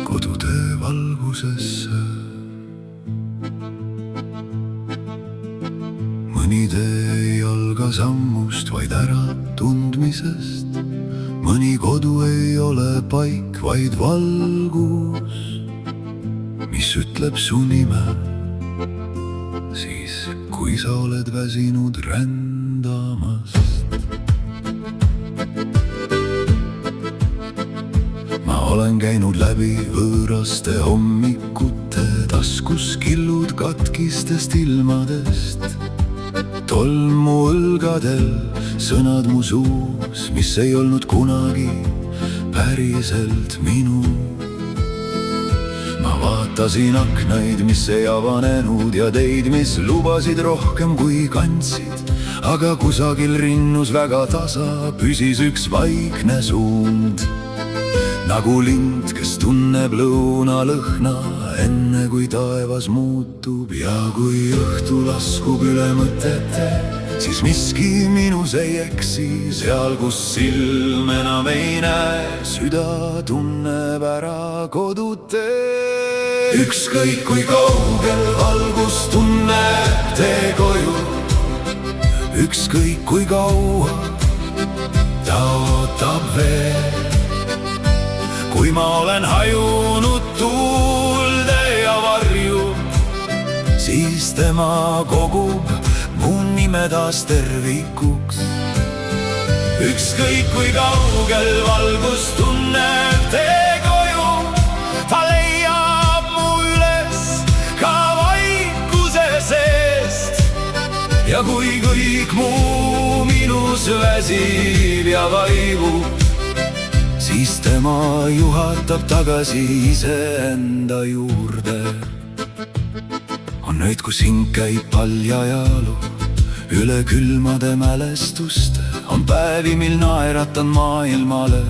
Kodutöö valgusesse mõni tee ei alga sammust, vaid äratundmisest. Mõni kodu ei ole paik, vaid valgus, mis ütleb su nime siis, kui sa oled väsinud rändamast. Ma olen käinud läbi võõraste hommikute taskus killud katkistest ilmadest. Tolmu õlgadel, sõnad mu suus, mis ei olnud kunagi päriselt minu. Ma vaatasin aknaid, mis ei avanenud ja teid, mis lubasid rohkem kui kandsid. Aga kusagil rinnus väga tasa püsis üks vaikne suund. Nagu lind, kes tunneb lõunalõhna enne kui taevas muutub. Ja kui õhtu laskub üle mõtete, siis miski minus ei eksi. Seal, kus silm enam ei näe, süda tunneb ära kodutee. Ükskõik kui kaugel valgus tunneb tee koju, ükskõik kui kaua ta ootab veel. Kui ma olen hajunud tuulde ja varju, siis tema kogub mu nime taas tervikuks. Ükskõik kui kaugel valgus tunneb tee koju, ta leiab mu üles ka vaikuse seest. Ja kui kõik muu minus väsib ja vaibub, siis tema juhatab tagasi iseenda juurde. On öid, kus hing käib paljajalu üle külmade mälestuste. On päevi, mil naeratan maailmale,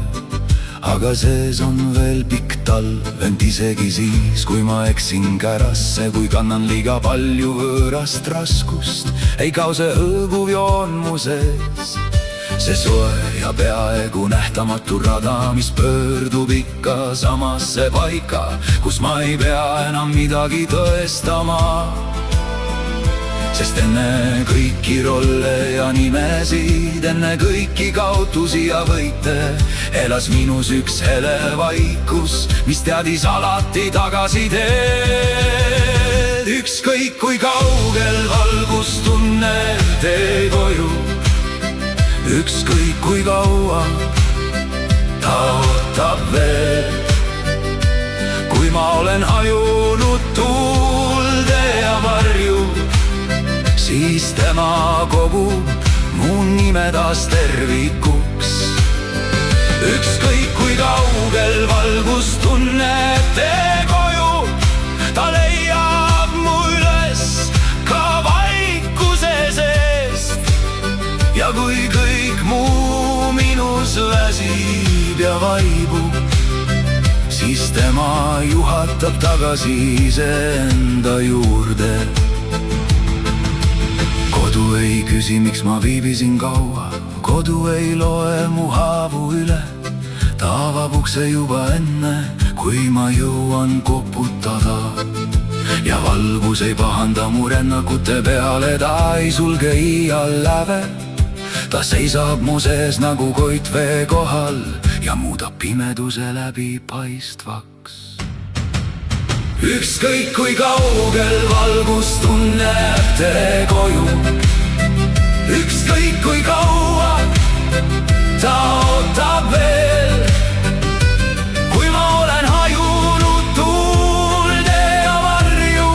aga sees on veel pikk talv. Ent isegi siis, kui ma eksin kärasse, kui kannan liiga palju võõrast raskust, ei kao see hõõguv joon mu sees. See soe ja peaaegu nähtamatu rada, mis pöördub ikka samasse paika, kus ma ei pea enam midagi tõestama. Sest enne kõiki rolle ja nimesid, enne kõiki kaotusi ja võite, elas minus üks hele vaikus, mis teadis alati tagasi teed. Ükskõik kui kaugel valgus tunneb tee koju, ükskõik kui kaua ta ootab veel. Kui ma olen hajunud tuulde ja varju, siis tema kogub mu nime taas tervikuks. Ükskõik kui kaugel valgus tunneb tee koju, ta leiab mu üles ka vaikuse seest. Ja kui kõik muu minus väsib ja vaibub, siis tema juhatab tagasi iseenda juurde. Kodu ei küsi, miks ma viibisin kaua, kodu ei loe mu haavu üle. Ta avab ukse juba enne, kui ma jõuan koputada. Ja valgus ei pahanda mu rännakute peale, ta ei sulge iial läve. Ta seisab mu sees nagu koit vee kohal ja muudab pimeduse läbipaistvaks. Ükskõik kui kaugel valgus tunneb tee koju, ükskõik kui kaua ta ootab veel. Kui ma olen hajunud tuulde ja varju,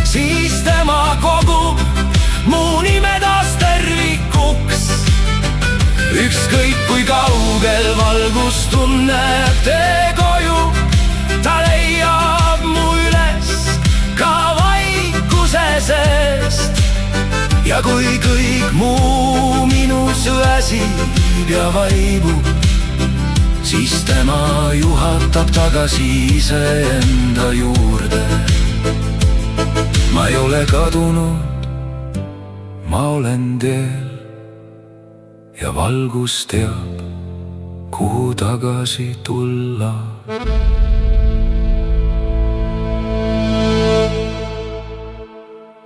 siis tema kogub mu nime taas tervikuks. Ükskõik kui kaugel valgus tunneb tee koju, ta leiab mu üles ka vaikuse seest. Ja kui kõik muu minus väsib ja vaibub, siis tema juhatab tagasi iseenda juurde. Ma ei ole kadunud, ma olen teel ja valgus teab, kuhu tagasi tulla.